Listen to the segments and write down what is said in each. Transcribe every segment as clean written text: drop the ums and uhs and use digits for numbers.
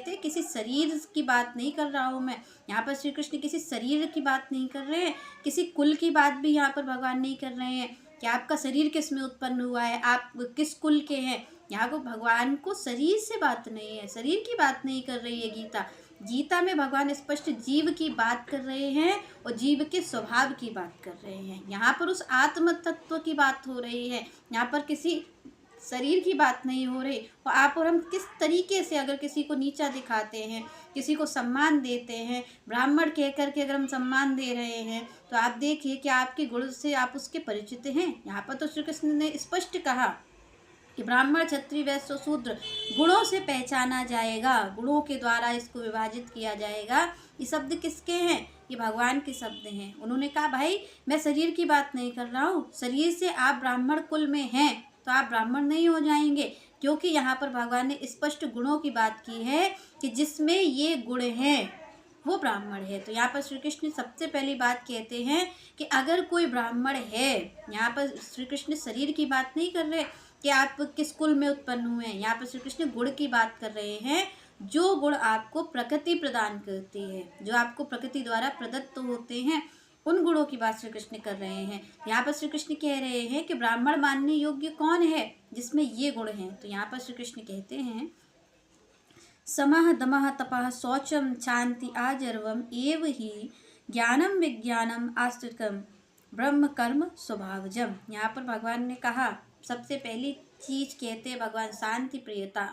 कहते हैं किसी शरीर की बात नहीं कर रहा हूँ मैं। यहाँ पर श्री कृष्ण किसी शरीर की बात नहीं कर रहे हैं, किसी कुल की बात भी यहाँ पर भगवान नहीं कर रहे हैं कि आपका शरीर किस में उत्पन्न हुआ है, आप किस कुल के हैं। यहाँ को भगवान को शरीर से बात नहीं है, शरीर की बात नहीं कर रही है गीता। गीता में भगवान स्पष्ट जीव की बात कर रहे हैं और जीव के स्वभाव की बात कर रहे हैं। यहाँ पर उस आत्म तत्व की बात हो रही है, यहाँ पर किसी शरीर की बात नहीं हो रही। और आप और हम किस तरीके से अगर किसी को नीचा दिखाते हैं, किसी को सम्मान देते हैं, ब्राह्मण कह कर के अगर हम सम्मान दे रहे हैं, तो आप देखिए कि आपके गुण से आप उसके परिचित हैं। यहाँ पर तो श्री कृष्ण ने स्पष्ट कहा कि ब्राह्मण क्षत्रिय वैश्य शूद्र गुणों से पहचाना जाएगा, गुणों के द्वारा इसको विभाजित किया जाएगा। ये शब्द किसके हैं? ये भगवान के शब्द हैं। उन्होंने कहा भाई मैं शरीर की बात नहीं कर रहा हूँ, शरीर से आप ब्राह्मण कुल में हैं तो आप ब्राह्मण नहीं हो जाएंगे, क्योंकि यहाँ पर भगवान ने स्पष्ट गुणों की बात की है कि जिसमें ये गुण हैं वो ब्राह्मण है। तो यहाँ पर श्री कृष्ण सबसे पहली बात कहते हैं कि अगर कोई ब्राह्मण है, यहाँ पर श्री कृष्ण शरीर की बात नहीं कर रहे कि आप किस कुल में उत्पन्न हुए हैं, यहाँ पर श्री कृष्ण गुण की बात कर रहे हैं। जो गुण आपको प्रकृति प्रदान करती है, जो आपको प्रकृति द्वारा प्रदत्त होते हैं, उन गुणों की बात श्री कृष्ण कर रहे हैं। यहाँ पर श्री कृष्ण कह रहे हैं कि ब्राह्मण मानने योग्य कौन है जिसमें ये गुण हैं। तो यहाँ पर श्री कृष्ण कहते हैं समः दमः तपः शौचम शांति आजर्वम एव ही ज्ञानम विज्ञानम आस्तिकम ब्रह्म कर्म स्वभावजम। यहाँ पर भगवान ने कहा सबसे पहली चीज कहते हैं भगवान शांति प्रियता,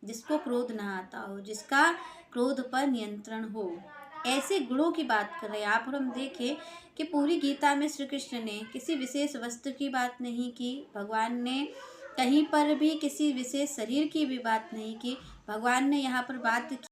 जिसको क्रोध ना आता हो, जिसका क्रोध पर नियंत्रण हो, ऐसे गुणों की बात कर रहे हैं आप। और हम देखें कि पूरी गीता में श्री कृष्ण ने किसी विशेष वस्तु की बात नहीं की, भगवान ने कहीं पर भी किसी विशेष शरीर की भी बात नहीं की। भगवान ने यहाँ पर बात